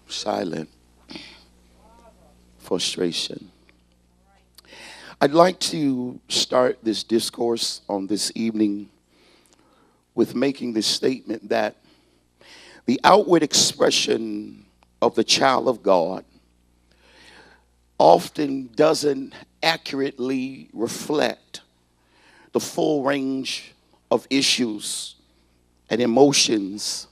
Silent frustration. I'd like to start this discourse on this evening with making this statement that the outward expression of the child of God often doesn't accurately reflect the full range of issues and emotions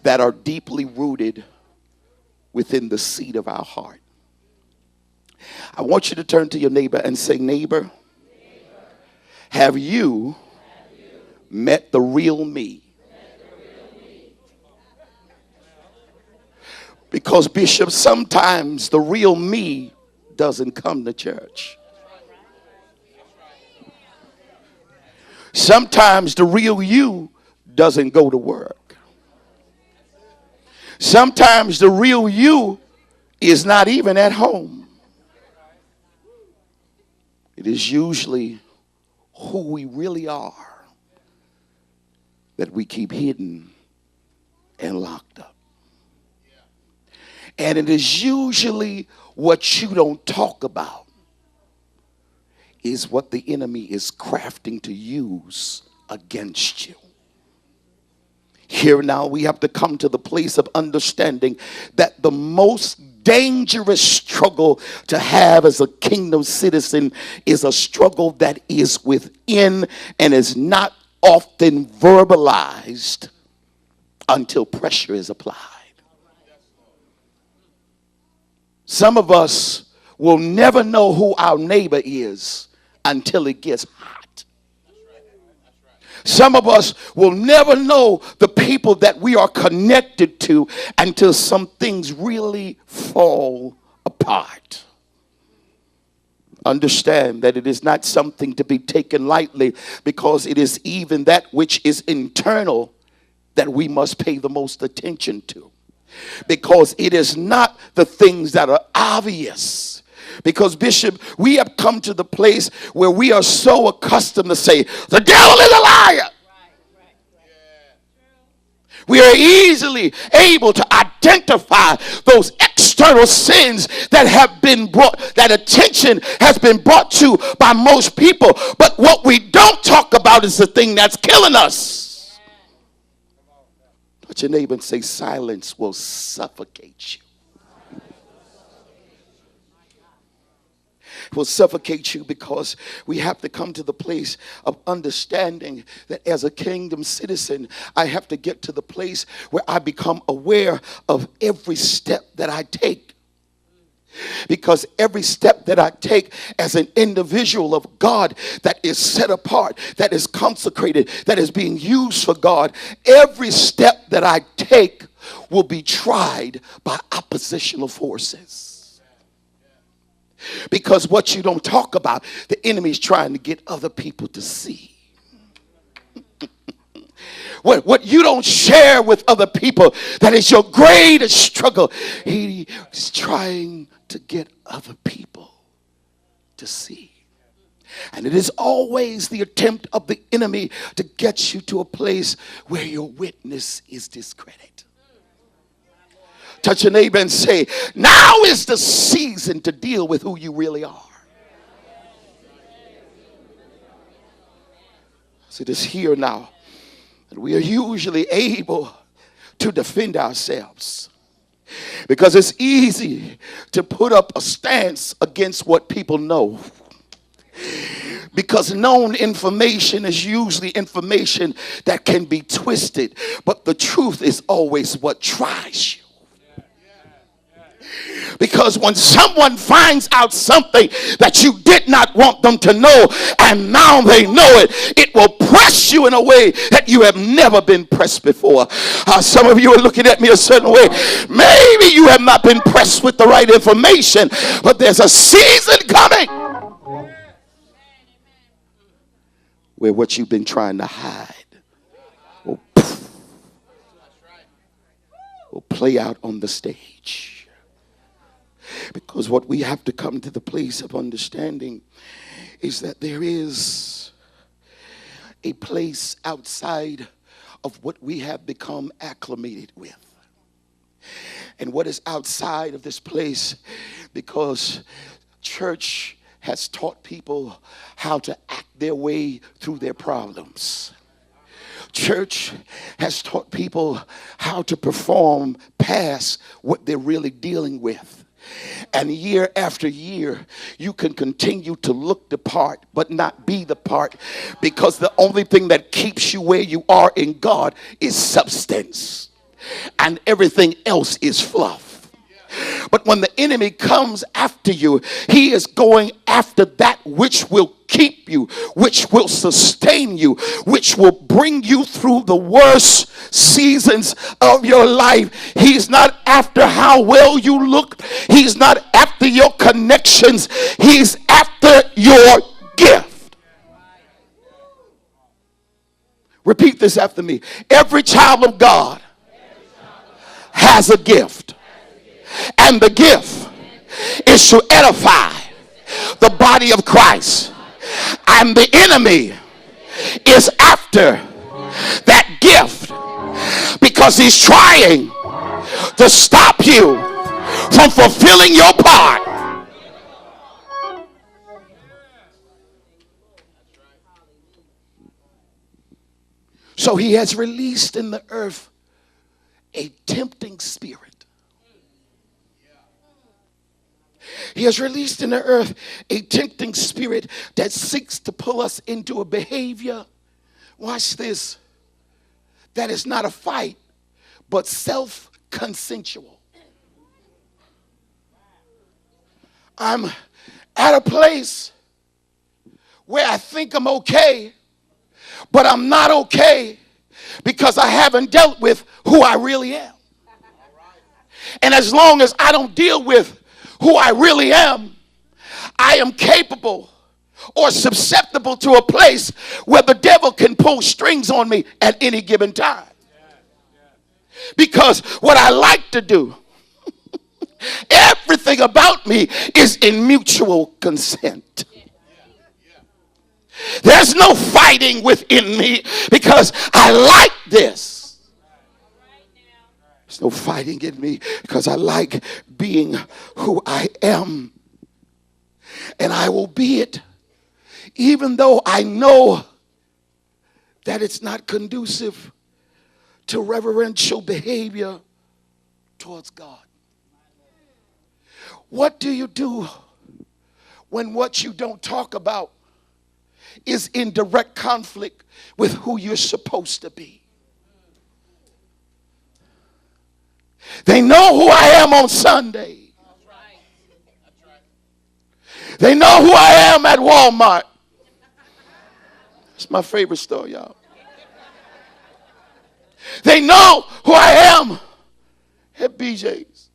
that are deeply rooted within the seat of our heart. I want you to turn to your neighbor and say, neighbor, have you met the real me? Because, Bishop, sometimes the real me doesn't come to church. Sometimes the real you doesn't go to work. Sometimes the real you is not even at home. It is usually who we really are that we keep hidden and locked up. And it is usually what you don't talk about is what the enemy is crafting to use against you. Here now we have to come to the place of understanding that the most dangerous struggle to have as a kingdom citizen is a struggle that is within and is not often verbalized until pressure is applied. Some of us will never know who our neighbor is until it gets hot. Some of us will never know the people that we are connected to until some things really fall apart. Understand that it is not something to be taken lightly, because it is even that which is internal that we must pay the most attention to. Because it is not the things that are obvious. Because, Bishop, we have come to the place where we are so accustomed to say, the devil is a liar. We are easily able to identify those external sins that have been brought, that attention has been brought to by most people. But what we don't talk about is the thing that's killing us. Touch your neighbor and say, silence will suffocate you. Will suffocate you, because we have to come to the place of understanding that as a kingdom citizen, I have to get to the place where I become aware of every step that I take. Because every step that I take as an individual of God that is set apart, that is consecrated, that is being used for God, every step that I take will be tried by oppositional forces. Because what you don't talk about, the enemy is trying to get other people to see. What you don't share with other people, that is your greatest struggle. He is trying to get other people to see. And it is always the attempt of the enemy to get you to a place where your witness is discredited. Touch your neighbor and say, now is the season to deal with who you really are. So it is here now that we are usually able to defend ourselves. Because it's easy to put up a stance against what people know. Because known information is usually information that can be twisted. But the truth is always what tries you. Because when someone finds out something that you did not want them to know, and now they know it, it will press you in a way that you have never been pressed before. Some of you are looking at me a certain way. Maybe you have not been pressed with the right information, but there's a season coming where what you've been trying to hide will play out on the stage. Because what we have to come to the place of understanding is that there is a place outside of what we have become acclimated with. and what is outside of this place, because church has taught people how to act their way through their problems. Church has taught people how to perform past what they're really dealing with. And year after year, you can continue to look the part, but not be the part, because the only thing that keeps you where you are in God is substance, and everything else is fluff. But when the enemy comes after you, he is going after that which will keep you, which will sustain you, which will bring you through the worst seasons of your life. He's not after how well you look. He's not after your connections. He's after your gift. Repeat this after me. Every child of God has a gift. And the gift is to edify the body of Christ. And the enemy is after that gift because he's trying to stop you from fulfilling your part. So he has released in the earth a tempting spirit. He has released in the earth a tempting spirit that seeks to pull us into a behavior, watch this, that is not a fight, but self-consensual. I'm at a place where I think I'm okay, but I'm not okay because I haven't dealt with who I really am. And as long as I don't deal with who I really am, I am capable or susceptible to a place where the devil can pull strings on me at any given time. Because what I like to do, everything about me is in mutual consent. There's no fighting within me because I like this. There's no fighting in me because I like being who I am. And I will be it even though I know that it's not conducive to reverential behavior towards God. What do you do when what you don't talk about is in direct conflict with who you're supposed to be? They know who I am on Sunday. They know who I am at Walmart. It's my favorite store, y'all. They know who I am at BJ's.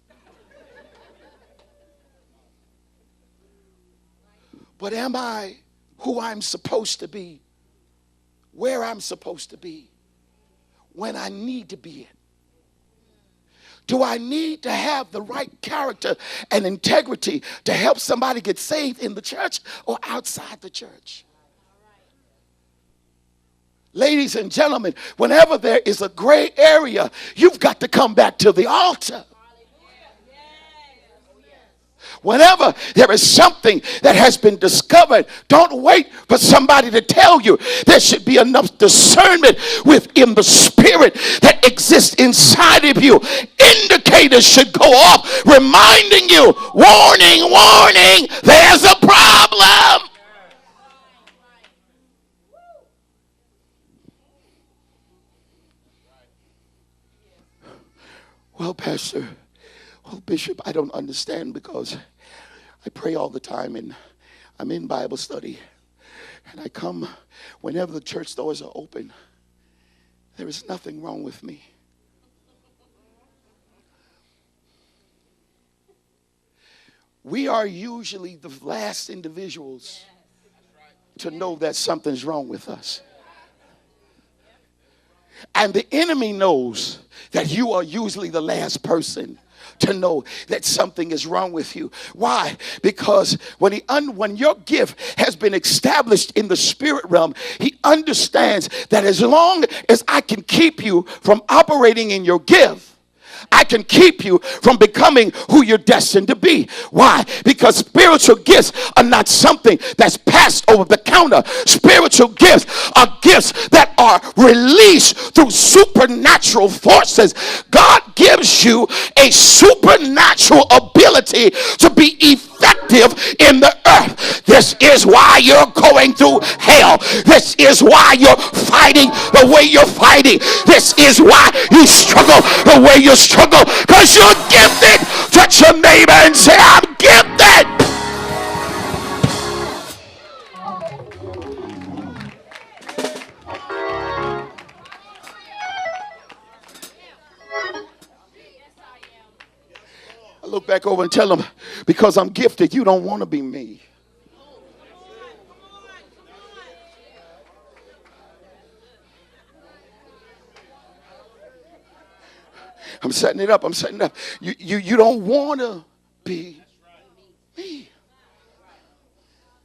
But am I who I'm supposed to be, where I'm supposed to be, when I need to be it? Do I need to have the right character and integrity to help somebody get saved in the church or outside the church? Ladies and gentlemen, whenever there is a gray area, you've got to come back to the altar. Whenever there is something that has been discovered, don't wait for somebody to tell you. There should be enough discernment within the spirit that exists inside of you. Indicators should go off reminding you, warning, warning, there's a problem. Well, Pastor, well, Bishop, I don't understand because I pray all the time and I'm in Bible study and I come whenever the church doors are open. There is nothing wrong with me. We are usually the last individuals to know that something's wrong with us. And the enemy knows that you are usually the last person to know that something is wrong with you. Why? Because when your gift has been established in the spirit realm, he understands that as long as I can keep you from operating in your gift, I can keep you from becoming who you're destined to be. Why? Because spiritual gifts are not something that's passed over the counter. Spiritual gifts are gifts that are released through supernatural forces. God gives you a supernatural ability to be effective in the earth. This is why you're going through hell. This is why you're fighting the way you're fighting. This is why you struggle the way you struggle, because you're gifted. Touch your neighbor and say, I'm gifted. I look back over and tell them, because I'm gifted, you don't want to be me. I'm setting it up. I'm setting it up. You don't want to be me.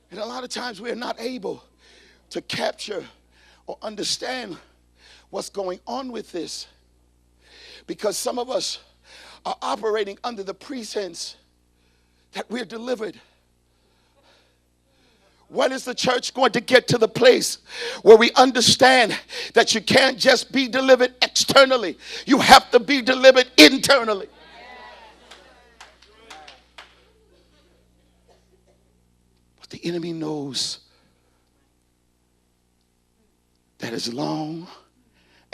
And a lot of times we're not able to capture or understand what's going on with this, because some of us are operating under the pretense that we're delivered. When is the church going to get to the place where we understand that you can't just be delivered externally? You have to be delivered internally. But the enemy knows that as long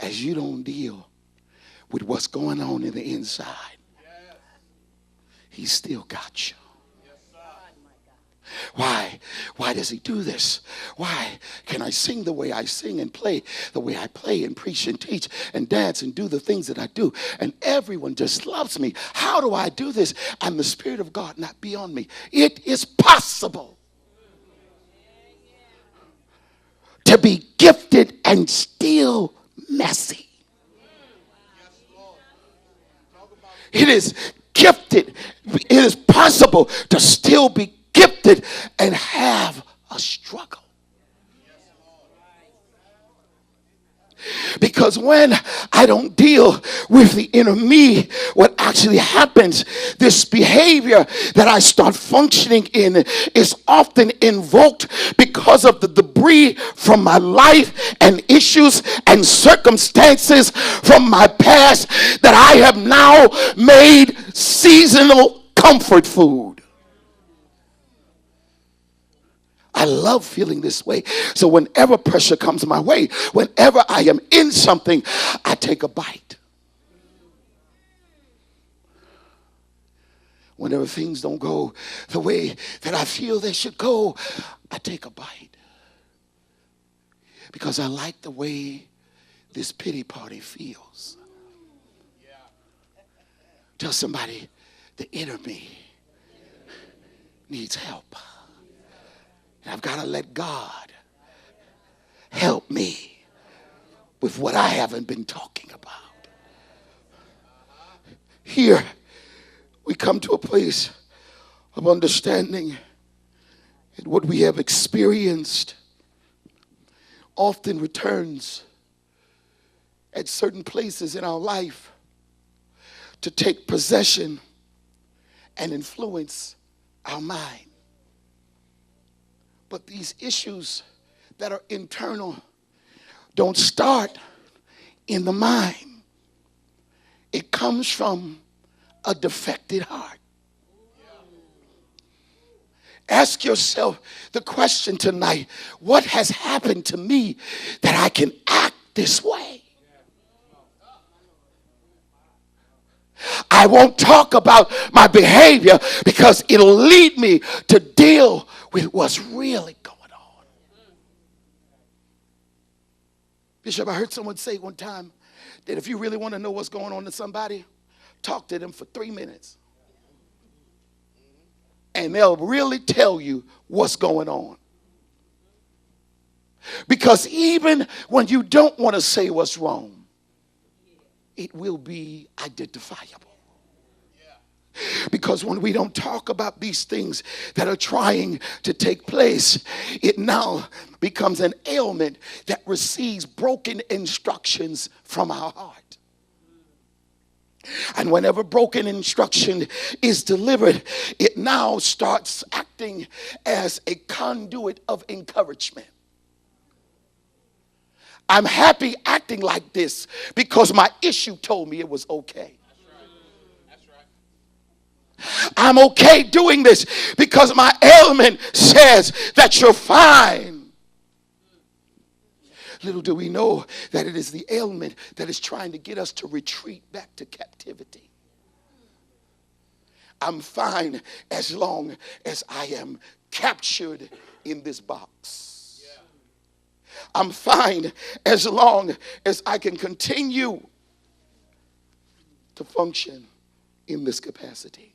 as you don't deal with what's going on in the inside, he's still got you. Why? Why does he do this? Why can I sing the way I sing and play the way I play and preach and teach and dance and do the things that I do, and everyone just loves me? How do I do this and the Spirit of God not be on me? It is possible to be gifted and still messy. It is gifted. It is possible to still be gifted and have a struggle. Because when I don't deal with the inner me, what actually happens, this behavior that I start functioning in is often invoked because of the debris from my life and issues and circumstances from my past that I have now made seasonal comfort food. I love feeling this way. So whenever pressure comes my way, whenever I am in something, I take a bite. Whenever things don't go the way that I feel they should go, I take a bite. Because I like the way this pity party feels. Tell somebody, the inner me needs help. And I've got to let God help me with what I haven't been talking about. Here, we come to a place of understanding that what we have experienced often returns at certain places in our life to take possession and influence our mind. But these issues that are internal don't start in the mind. It comes from a defected heart. Ask yourself the question tonight, what has happened to me that I can act this way? I won't talk about my behavior because it'll lead me to deal with what's really going on. Bishop, I heard someone say one time that if you really want to know what's going on to somebody, talk to them for 3 minutes. And they'll really tell you what's going on. Because even when you don't want to say what's wrong, it will be identifiable. Because when we don't talk about these things that are trying to take place, it now becomes an ailment that receives broken instructions from our heart. And whenever broken instruction is delivered, it now starts acting as a conduit of encouragement. I'm happy acting like this because my issue told me it was okay. I'm okay doing this because my ailment says that you're fine. Little do we know that it is the ailment that is trying to get us to retreat back to captivity. I'm fine as long as I am captured in this box. I'm fine as long as I can continue to function in this capacity.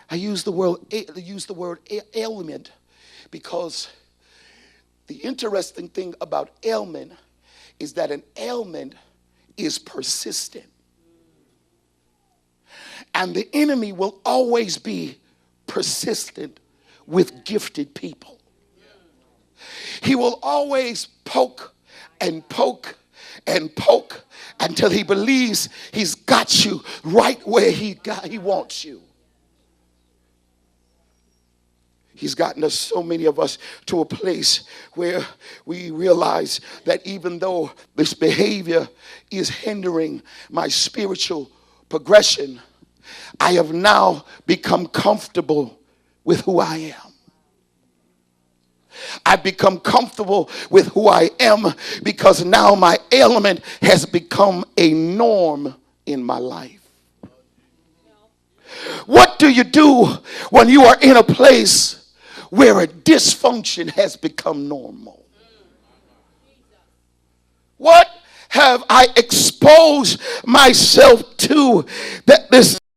I use the word ailment because the interesting thing about ailment is that an ailment is persistent. And the enemy will always be persistent with gifted people. He will always poke and poke and poke until he believes he's got you right where he wants you. He's gotten us, so many of us, to a place where we realize that even though this behavior is hindering my spiritual progression, I have now become comfortable with who I am. I've become comfortable with who I am because now my ailment has become a norm in my life. What do you do when you are in a place where a dysfunction has become normal? What have I exposed myself to that this